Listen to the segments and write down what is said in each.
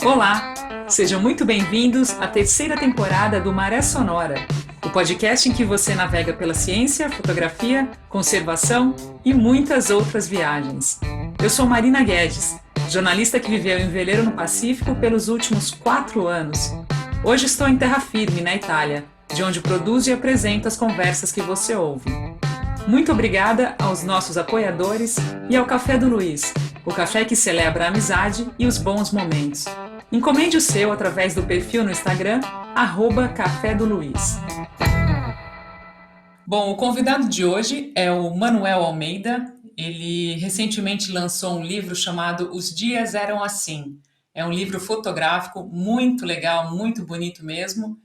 Olá, sejam muito bem-vindos à terceira temporada do Maré Sonora, o podcast em que você navega pela ciência, fotografia, conservação e muitas outras viagens. Eu sou Marina Guedes, jornalista que viveu em veleiro no Pacífico pelos últimos 4 anos. Hoje estou em terra firme, na Itália, de onde produzo e apresento as conversas que você ouve. Muito obrigada aos nossos apoiadores e ao Café do Luiz, o café que celebra a amizade e os bons momentos. Encomende o seu através do perfil no Instagram, @Café do Luiz. Bom, o convidado de hoje é o Manuel Almeida. Ele recentemente lançou um livro chamado Os Dias Eram Assim. É um livro fotográfico muito legal, muito bonito mesmo.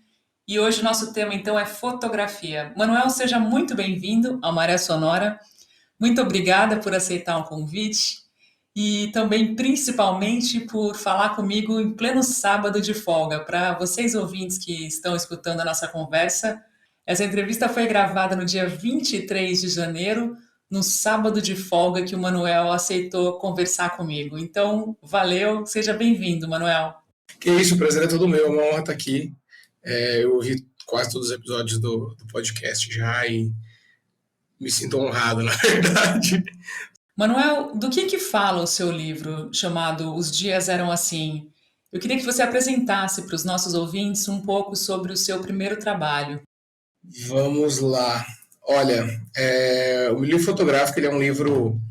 E hoje o nosso tema, então, é fotografia. Manuel, seja muito bem-vindo ao Maré Sonora. Muito obrigada por aceitar o convite e também, principalmente, por falar comigo em pleno sábado de folga. Para vocês ouvintes que estão escutando a nossa conversa, essa entrevista foi gravada no dia 23 de janeiro, no sábado de folga que o Manuel aceitou conversar comigo. Então, valeu, seja bem-vindo, Manuel. Que isso, o prazer é todo meu, é uma honra estar aqui. Eu ouvi quase todos os episódios do podcast já e me sinto honrado, na verdade. Manuel, do que fala o seu livro chamado Os Dias Eram Assim? Eu queria que você apresentasse para os nossos ouvintes um pouco sobre o seu primeiro trabalho. Vamos lá. Olha, o livro fotográfico ele é um livro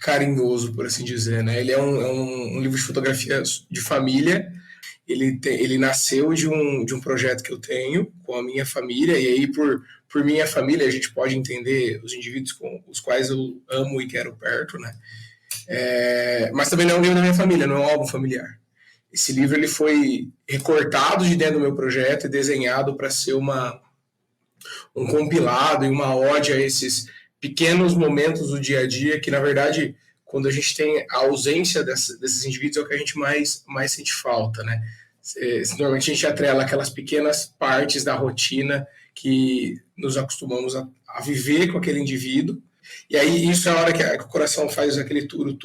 carinhoso, por assim dizer, né? Ele é um livro de fotografias de família. Ele nasceu de um projeto que eu tenho com a minha família, e aí por minha família a gente pode entender os indivíduos com os quais eu amo e quero perto, né? Mas também não é um livro da minha família, não é um álbum familiar. Esse livro ele foi recortado de dentro do meu projeto e desenhado para ser um compilado e uma ode a esses pequenos momentos do dia a dia que, na verdade, quando a gente tem a ausência desses indivíduos, é o que a gente mais sente falta, né? Normalmente a gente atrela aquelas pequenas partes da rotina que nos acostumamos a viver com aquele indivíduo, e aí isso é a hora que o coração faz aquele turo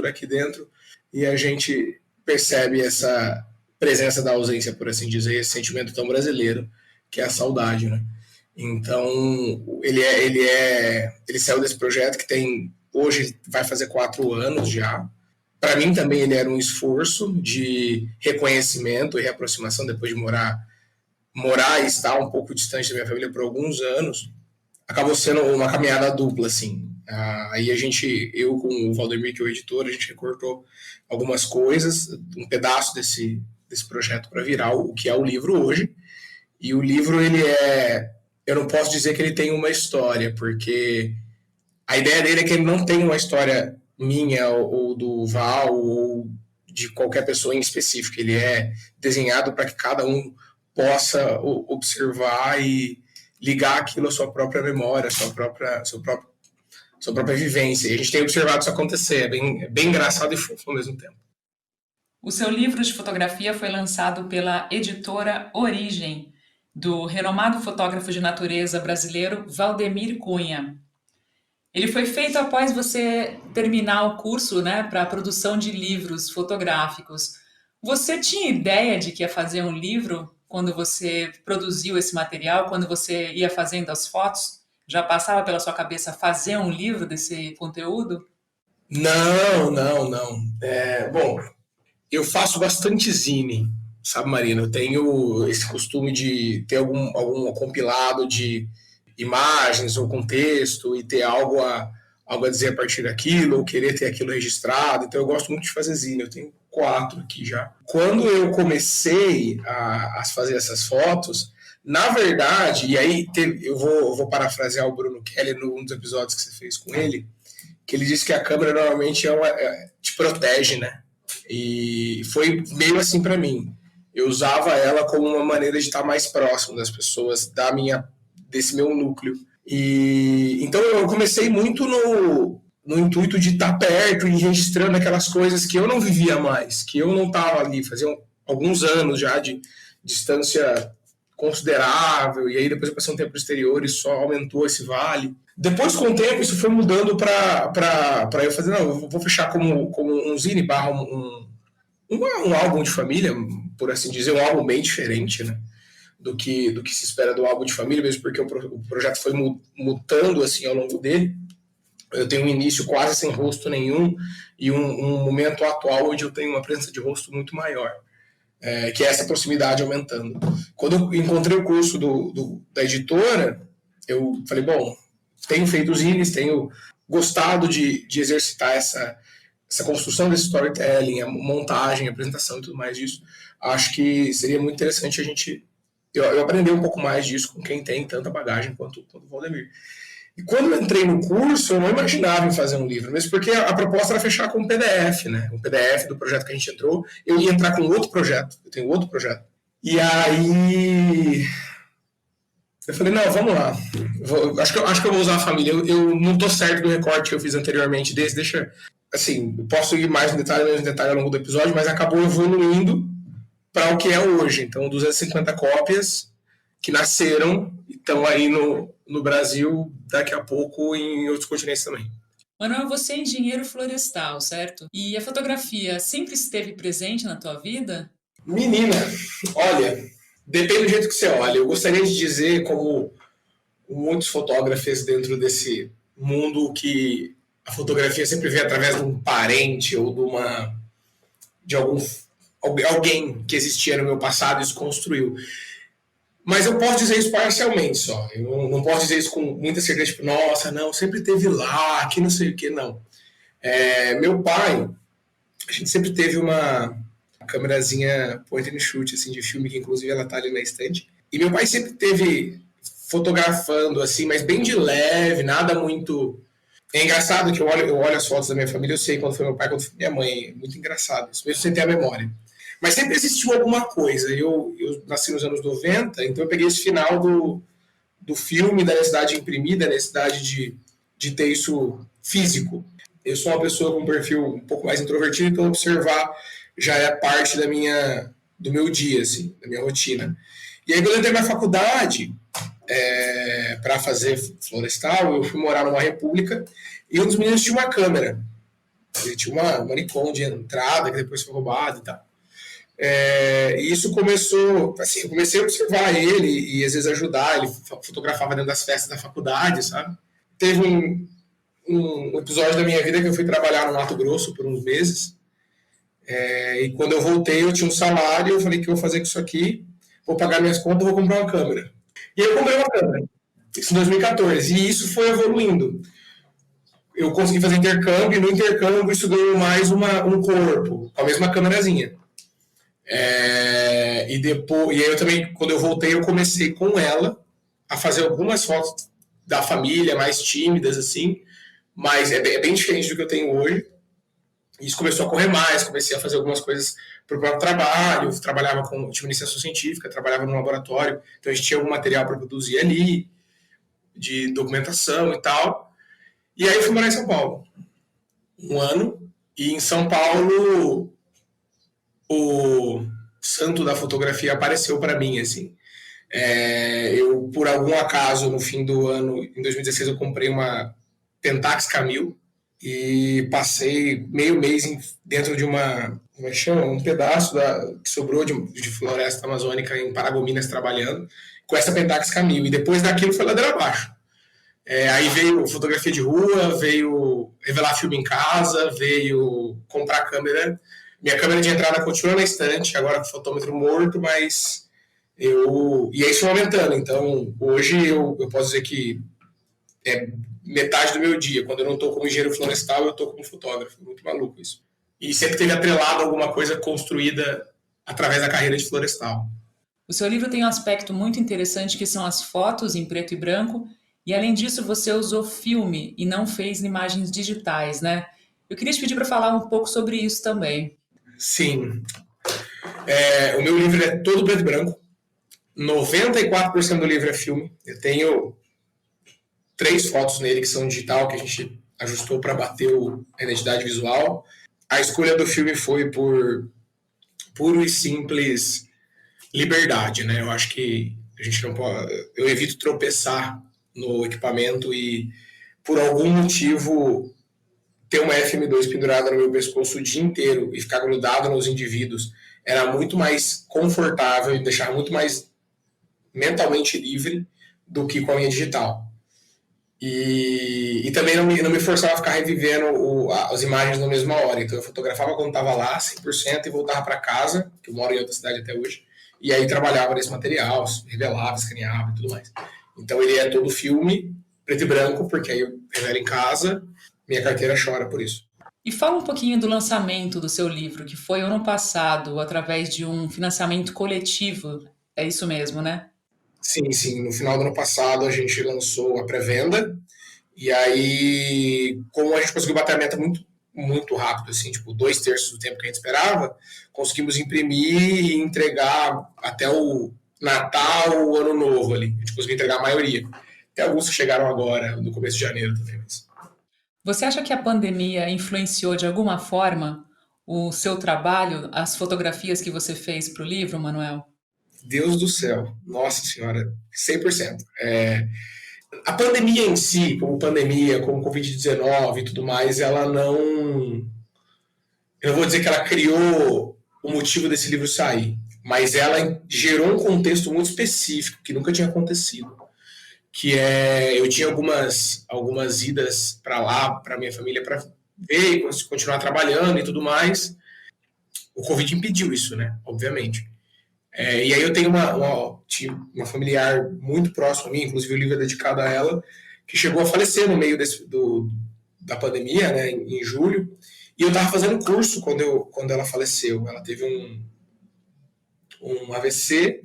aqui dentro, e a gente percebe essa presença da ausência, por assim dizer, esse sentimento tão brasileiro, que é a saudade, né? Então, ele saiu desse projeto que tem... Hoje vai fazer 4 anos já. Para mim também ele era um esforço de reconhecimento e reaproximação depois de morar e estar um pouco distante da minha família por alguns anos. Acabou sendo uma caminhada dupla, assim. Aí eu com o Valdemir, que é o editor, a gente recortou algumas coisas, um pedaço desse projeto para virar o que é o livro hoje. E o livro, eu não posso dizer que ele tem uma história, porque a ideia dele é que ele não tem uma história minha ou do Val ou de qualquer pessoa em específico. Ele é desenhado para que cada um possa observar e ligar aquilo à sua própria memória, à sua própria vivência. E a gente tem observado isso acontecer. É bem engraçado e fofo ao mesmo tempo. O seu livro de fotografia foi lançado pela editora Origem, do renomado fotógrafo de natureza brasileiro Valdemir Cunha. Ele foi feito após você terminar o curso, né, para a produção de livros fotográficos. Você tinha ideia de que ia fazer um livro quando você produziu esse material, quando você ia fazendo as fotos? Já passava pela sua cabeça fazer um livro desse conteúdo? Não. Bom, eu faço bastante zine, sabe, Marina? Eu tenho esse costume de ter algum compilado de imagens ou contexto e ter algo a dizer a partir daquilo, ou querer ter aquilo registrado. Então eu gosto muito de fazer zine, eu tenho 4 aqui já. Quando eu comecei a fazer essas fotos, na verdade, e aí eu vou parafrasear o Bruno Kelly num dos episódios que você fez com ele, que ele disse que a câmera normalmente te protege, né? E foi meio assim para mim. Eu usava ela como uma maneira de estar mais próximo das pessoas, desse meu núcleo. E então eu comecei muito no intuito de estar perto e registrando aquelas coisas que eu não vivia mais, que eu não estava ali, faziam alguns anos já de distância considerável, e aí depois eu passei um tempo no exterior e só aumentou esse vale. Depois, com o tempo, isso foi mudando para eu fazer, não, eu vou fechar como um zine barra um álbum de família, por assim dizer, um álbum bem diferente, né? Do que se espera do álbum de família, mesmo porque o projeto foi mutando assim ao longo dele. Eu tenho um início quase sem rosto nenhum e um momento atual onde eu tenho uma presença de rosto muito maior, que é essa proximidade aumentando. Quando eu encontrei o curso da editora, eu falei, bom, tenho feito zines, tenho gostado de exercitar essa construção desse storytelling, a montagem, a apresentação e tudo mais disso. Acho que seria muito interessante eu aprender um pouco mais disso com quem tem tanta bagagem quanto o Valdemir. E quando eu entrei no curso, eu não imaginava em fazer um livro, mesmo porque a proposta era fechar com um PDF, né? Um PDF do projeto que a gente entrou. Eu ia entrar com outro projeto, eu tenho outro projeto. E aí eu falei, não, vamos lá. Acho que eu vou usar a família. Eu não tô certo do recorte que eu fiz anteriormente desse, deixa. Assim, posso ir mais menos em detalhe ao longo do episódio, mas acabou evoluindo para o que é hoje. Então, 250 cópias que nasceram e estão aí no Brasil, daqui a pouco em outros continentes também. Manuel, você é engenheiro florestal, certo? E a fotografia sempre esteve presente na tua vida? Menina, olha, depende do jeito que você olha. Eu gostaria de dizer, como muitos fotógrafos dentro desse mundo, que a fotografia sempre vem através de um parente ou de alguém que existia no meu passado e isso construiu. Mas eu posso dizer isso parcialmente só. Eu não posso dizer isso com muita certeza, tipo, nossa, não, sempre teve lá, que não sei o que, não. Meu pai, a gente sempre teve uma câmerazinha point and shoot, assim, de filme, que inclusive ela tá ali na estante. E meu pai sempre teve fotografando, assim, mas bem de leve, nada muito... É engraçado que eu olho as fotos da minha família, eu sei quando foi meu pai, quando foi minha mãe. É muito engraçado isso, mesmo sem ter a memória. Mas sempre existiu alguma coisa. Eu nasci nos anos 90, então eu peguei esse final do filme, da necessidade de imprimir, da necessidade de ter isso físico. Eu sou uma pessoa com um perfil um pouco mais introvertido, então observar já é parte do meu dia, assim, da minha rotina. E aí, quando eu entrei na faculdade, para fazer florestal, eu fui morar numa república e um dos meninos tinha uma câmera. Ele tinha uma Nikon de entrada, que depois foi roubada e tal. E isso começou, assim, eu comecei a observar ele e às vezes ajudar, ele fotografava dentro das festas da faculdade, sabe? Teve um episódio da minha vida que eu fui trabalhar no Mato Grosso por uns meses, e quando eu voltei eu tinha um salário, eu falei que eu vou fazer com isso aqui, vou pagar minhas contas, vou comprar uma câmera. E aí eu comprei uma câmera, isso em 2014, e isso foi evoluindo. Eu consegui fazer intercâmbio, e no intercâmbio isso ganhou mais um corpo, com a mesma câmerazinha. E aí eu também, quando eu voltei, eu comecei com ela a fazer algumas fotos da família, mais tímidas, assim, mas é bem diferente do que eu tenho hoje. Isso começou a correr mais, comecei a fazer algumas coisas para o próprio trabalho, tinha iniciação científica, trabalhava no laboratório, então a gente tinha algum material para produzir ali, de documentação e tal. E aí eu fui morar em São Paulo, um ano, e em São Paulo o santo da fotografia apareceu para mim, assim. Eu, por algum acaso, no fim do ano, em 2016, eu comprei uma Pentax Camil e passei meio mês dentro de como é que chama? Um pedaço que sobrou de floresta amazônica em Paragominas trabalhando com essa Pentax Camil. E depois daquilo foi ladeira abaixo. Aí veio fotografia de rua, veio revelar filme em casa, veio comprar câmera. Minha câmera de entrada continua na estante, agora com o fotômetro morto, mas e aí isso foi aumentando. Então, hoje eu posso dizer que é metade do meu dia. Quando eu não estou como engenheiro florestal, eu estou como fotógrafo. Muito maluco isso. E sempre teve atrelado alguma coisa construída através da carreira de florestal. O seu livro tem um aspecto muito interessante, que são as fotos em preto e branco, e além disso você usou filme e não fez imagens digitais, né? Eu queria te pedir para falar um pouco sobre isso também. Sim. O meu livro é todo preto e branco. 94% do livro é filme. Eu tenho 3 fotos nele que são digital, que a gente ajustou para bater a identidade visual. A escolha do filme foi por puro e simples liberdade, né? Eu acho que A gente não pode, eu evito tropeçar no equipamento e, por algum motivo, ter uma FM2 pendurada no meu pescoço o dia inteiro e ficar grudado nos indivíduos era muito mais confortável e deixar muito mais mentalmente livre do que com a minha digital. E também não me forçava a ficar revivendo as imagens na mesma hora. Então eu fotografava quando estava lá, 100%, e voltava para casa, que eu moro em outra cidade até hoje, e aí trabalhava nesse material, revelava, escaneava e tudo mais. Então ele é todo filme, preto e branco, porque aí eu revelo em casa, minha carteira chora por isso. E fala um pouquinho do lançamento do seu livro, que foi ano passado, através de um financiamento coletivo. É isso mesmo, né? Sim, sim. No final do ano passado a gente lançou a pré-venda. E aí, como a gente conseguiu bater a meta muito, muito rápido, assim, tipo, 2/3 do tempo que a gente esperava, conseguimos imprimir e entregar até o Natal, o Ano Novo ali. A gente conseguiu entregar a maioria. Tem alguns que chegaram agora, no começo de janeiro também. Mas... Você acha que a pandemia influenciou de alguma forma o seu trabalho, as fotografias que você fez para o livro, Manuel? Deus do céu, nossa senhora, 100%. A pandemia em si, como pandemia, como Covid-19 e tudo mais, ela não. Eu não vou dizer que ela criou o motivo desse livro sair, mas ela gerou um contexto muito específico que nunca tinha acontecido. Que é. Eu tinha algumas idas para lá, para minha família, para ver e continuar trabalhando e tudo mais. O Covid impediu isso, né? Obviamente. E aí eu tenho uma familiar muito próxima a mim, inclusive o livro é dedicado a ela, que chegou a falecer no meio da pandemia, né, em julho, e eu estava fazendo curso quando ela faleceu. Ela teve um AVC,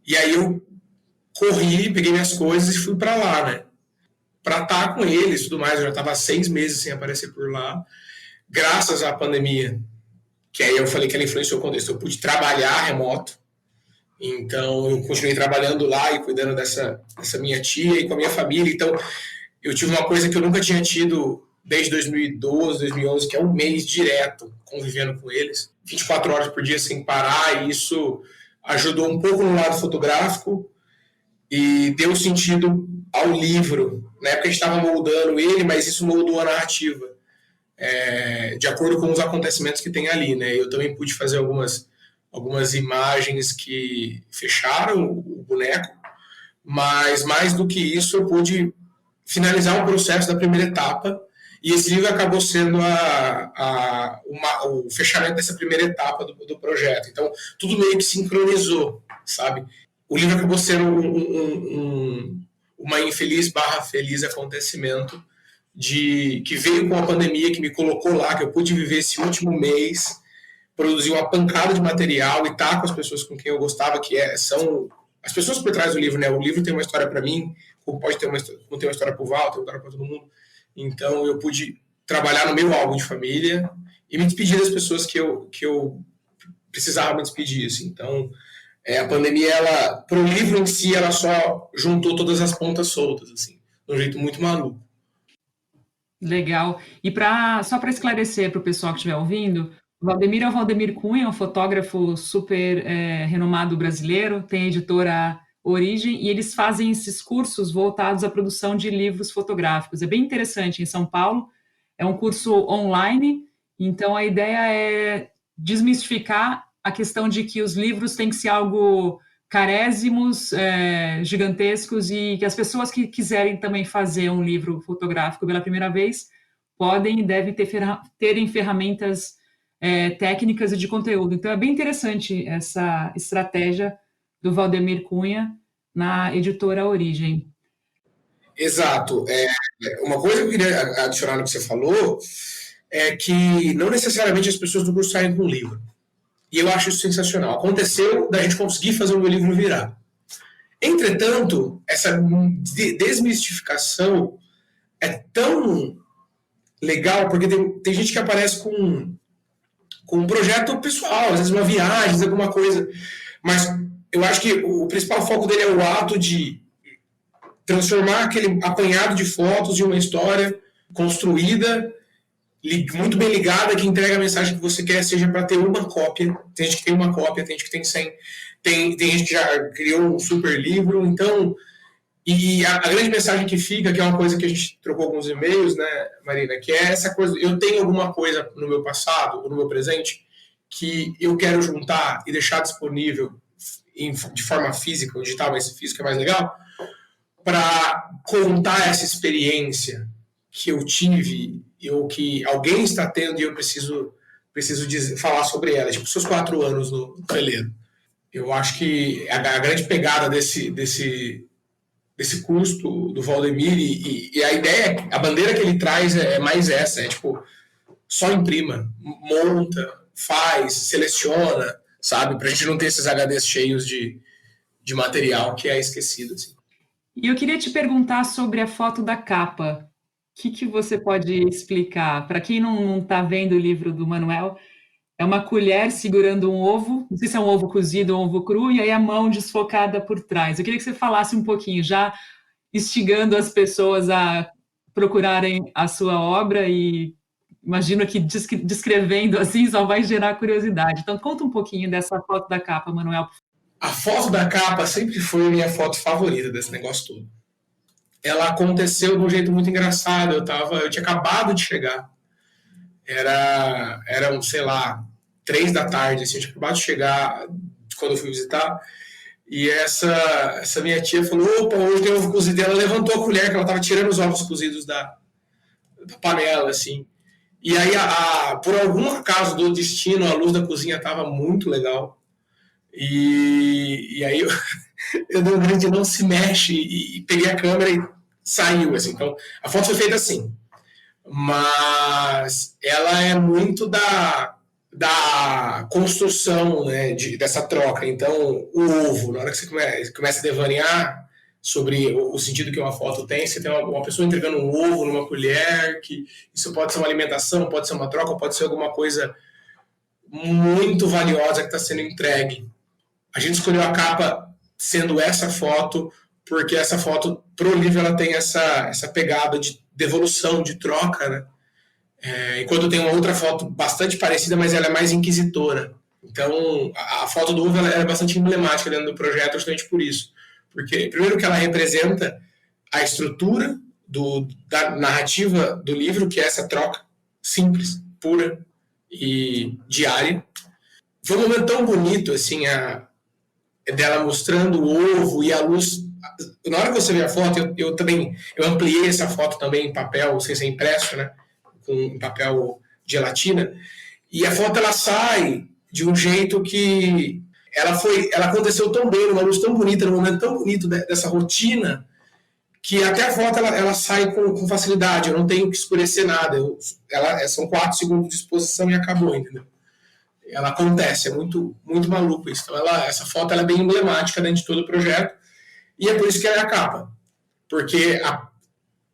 e aí eu corri, peguei minhas coisas e fui para lá, né, para estar com eles e tudo mais. Eu já estava 6 meses sem aparecer por lá, graças à pandemia, que aí eu falei que ela influenciou o contexto. Eu pude trabalhar remoto. Então, eu continuei trabalhando lá e cuidando dessa minha tia e com a minha família. Então, eu tive uma coisa que eu nunca tinha tido desde 2012, 2011, que é um mês direto convivendo com eles, 24 horas por dia sem parar, e isso ajudou um pouco no lado fotográfico e deu sentido ao livro. Na época a gente estava moldando ele, mas isso moldou a narrativa, de acordo com os acontecimentos que tem ali, né? Eu também pude fazer algumas imagens que fecharam o boneco, mas mais do que isso eu pude finalizar o processo da primeira etapa, e esse livro acabou sendo o fechamento dessa primeira etapa do projeto. Então, tudo meio que sincronizou, sabe? O livro acabou sendo uma infeliz / feliz acontecimento que veio com a pandemia, que me colocou lá, que eu pude viver esse último mês, produzir uma pancada de material e estar com as pessoas com quem eu gostava, são as pessoas por trás do livro, né? O livro tem uma história para mim, como pode ter uma história para o Val, tem uma história para todo mundo. Então eu pude trabalhar no meu álbum de família e me despedir das pessoas que eu precisava me despedir, assim. Então, a pandemia, para o livro em si, ela só juntou todas as pontas soltas, assim, de um jeito muito maluco. Legal. E só para esclarecer para o pessoal que estiver ouvindo, o Valdemir é o Valdemir Cunha, um fotógrafo super renomado brasileiro, tem a editora Origem, e eles fazem esses cursos voltados à produção de livros fotográficos. É bem interessante, em São Paulo, é um curso online, então a ideia é desmistificar a questão de que os livros têm que ser algo carésimos, gigantescos, e que as pessoas que quiserem também fazer um livro fotográfico pela primeira vez podem e devem terem ferramentas técnicas e de conteúdo. Então, é bem interessante essa estratégia do Valdemir Cunha na editora Origem. Exato. Uma coisa que eu queria adicionar no que você falou é que não necessariamente as pessoas do curso saem com um livro. E eu acho isso sensacional. Aconteceu da gente conseguir fazer o meu livro virar. Entretanto, essa desmistificação é tão legal, porque tem gente que aparece com um projeto pessoal, às vezes uma viagem, às vezes alguma coisa. Mas eu acho que o principal foco dele é o ato de transformar aquele apanhado de fotos de uma história construída muito bem ligada, que entrega a mensagem que você quer, seja para ter uma cópia. Tem gente que tem uma cópia, tem gente que tem 100. Tem gente que já criou um super livro. Então, e a grande mensagem que fica, que é uma coisa que a gente trocou alguns e-mails, né, Marina, que é essa coisa, eu tenho alguma coisa no meu passado, ou no meu presente, que eu quero juntar e deixar disponível de forma física, ou digital, mas física é mais legal, para contar essa experiência que eu tive, ou que alguém está tendo e eu preciso falar sobre ela. Tipo, seus 4 anos no veleiro. Eu acho que a grande pegada desse curso do Valdemir e a ideia, a bandeira que ele traz é mais essa, é tipo, só imprima, monta, faz, seleciona, sabe? Pra gente não ter esses HDs cheios de material que é esquecido, assim. E eu queria te perguntar sobre a foto da capa. O que você pode explicar? Para quem não está vendo o livro do Manuel, é uma colher segurando um ovo, não sei se é um ovo cozido ou um ovo cru, e aí a mão desfocada por trás. Eu queria que você falasse um pouquinho, já instigando as pessoas a procurarem a sua obra e imagino que descrevendo assim só vai gerar curiosidade. Então conta um pouquinho dessa foto da capa, Manuel. A foto da capa sempre foi a minha foto favorita desse negócio todo. Ela aconteceu de um jeito muito engraçado. Eu tinha acabado de chegar. Eram, sei lá, 3 da tarde, assim, eu tinha acabado de chegar quando eu fui visitar. E essa minha tia falou: opa, hoje tem ovo cozido. E ela levantou a colher, que ela estava tirando os ovos cozidos da panela, assim. E aí, por algum acaso do destino, a luz da cozinha estava muito legal. E aí eu dei um grande não se mexe e peguei a câmera e saiu, assim. Então, a foto foi feita assim. Mas ela é muito da construção, né, dessa troca. Então, o ovo, na hora que você começa a devanear sobre o sentido que uma foto tem, você tem uma pessoa entregando um ovo numa colher, que isso pode ser uma alimentação, pode ser uma troca, pode ser alguma coisa muito valiosa que está sendo entregue. A gente escolheu a capa sendo essa foto, porque essa foto, pro livro, ela tem essa pegada de devolução, de troca, né? Enquanto tem uma outra foto bastante parecida, mas ela é mais inquisitora. Então, a foto do ovo ela é bastante emblemática dentro do projeto, justamente por isso. Porque, primeiro, que ela representa a estrutura da narrativa do livro, que é essa troca simples, pura e diária. Foi um momento tão bonito, assim, dela mostrando o ovo e a luz. Na hora que você vê a foto, eu ampliei essa foto também em papel, sem ser impresso, né? Com papel gelatina, e a foto ela sai de um jeito que ela aconteceu tão bem, numa luz tão bonita, num momento tão bonito dessa rotina, que até a foto ela sai com facilidade, eu não tenho que escurecer nada, são 4 segundos de exposição e acabou, entendeu? Ela acontece, é muito, muito maluco isso. Então essa foto ela é bem emblemática dentro de todo o projeto, e é por isso que ela é a capa, porque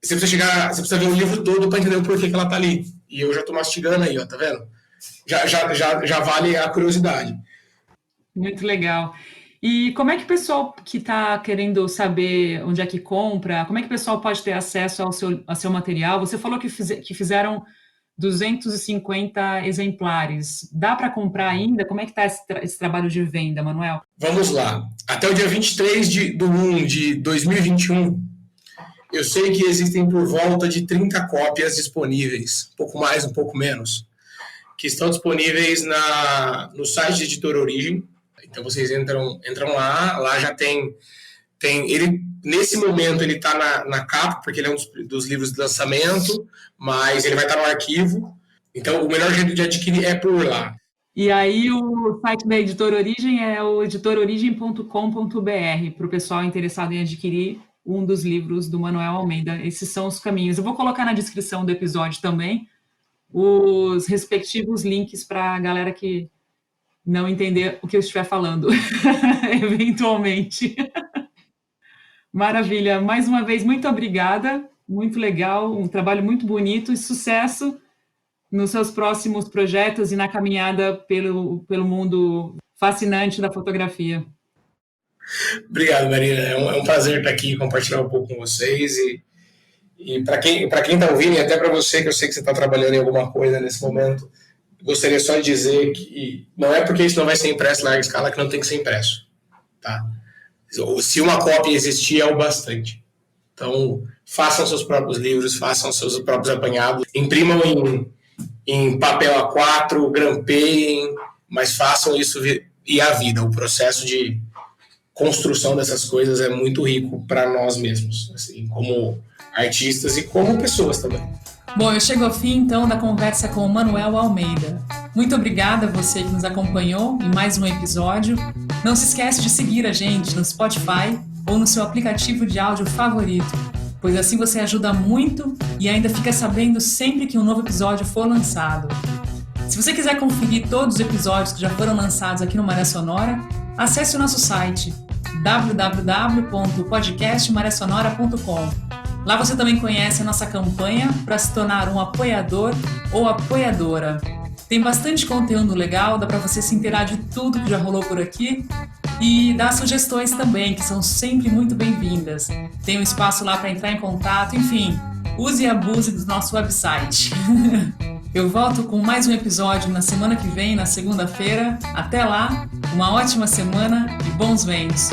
você precisa ver o livro todo para entender o porquê que ela tá ali. E eu já tô mastigando aí, ó, tá vendo? Já vale a curiosidade. Muito legal. E como é que o pessoal que está querendo saber onde é que compra, como é que o pessoal pode ter acesso ao seu material? Você falou que fizeram 250 exemplares. Dá para comprar ainda? Como é que está esse trabalho de venda, Manuel? Vamos lá. Até o dia 23 de 1 de 2021, eu sei que existem por volta de 30 cópias disponíveis, um pouco mais, um pouco menos, que estão disponíveis no site de Editora Origem. Então vocês entram lá já tem ele, nesse momento ele está na capa, porque ele é um dos livros de lançamento, mas ele vai estar no arquivo. Então o melhor jeito de adquirir é por lá. E aí o site da Editora Origem é o editororigem.com.br, para o pessoal interessado em adquirir um dos livros do Manuel Almeida. Esses são os caminhos. Eu vou colocar na descrição do episódio também os respectivos links para a galera que não entender o que eu estiver falando, eventualmente. Maravilha. Mais uma vez, muito obrigada. Muito legal, um trabalho muito bonito e sucesso nos seus próximos projetos e na caminhada pelo mundo fascinante da fotografia. Obrigado, Marina. É um prazer estar aqui e compartilhar um pouco com vocês E para quem está ouvindo, e até para você, que eu sei que você está trabalhando em alguma coisa nesse momento, gostaria só de dizer que não é porque isso não vai ser impresso em larga escala que não tem que ser impresso. Tá? Se uma cópia existir, é o bastante. Então, façam seus próprios livros, façam seus próprios apanhados, imprimam em papel A4, grampeiem, mas façam isso e a vida. O processo de construção dessas coisas é muito rico para nós mesmos, assim, como artistas e como pessoas também. Bom, eu chego ao fim, então, da conversa com o Manuel Almeida. Muito obrigada a você que nos acompanhou em mais um episódio. Não se esquece de seguir a gente no Spotify ou no seu aplicativo de áudio favorito, pois assim você ajuda muito e ainda fica sabendo sempre que um novo episódio for lançado. Se você quiser conferir todos os episódios que já foram lançados aqui no Maré Sonora, acesse o nosso site www.podcastmaresonora.com. Lá você também conhece a nossa campanha para se tornar um apoiador ou apoiadora. Tem bastante conteúdo legal, dá para você se inteirar de tudo que já rolou por aqui e dar sugestões também, que são sempre muito bem-vindas. Tem um espaço lá para entrar em contato, enfim, use e abuse do nosso website. Eu volto com mais um episódio na semana que vem, na segunda-feira. Até lá, uma ótima semana e bons ventos!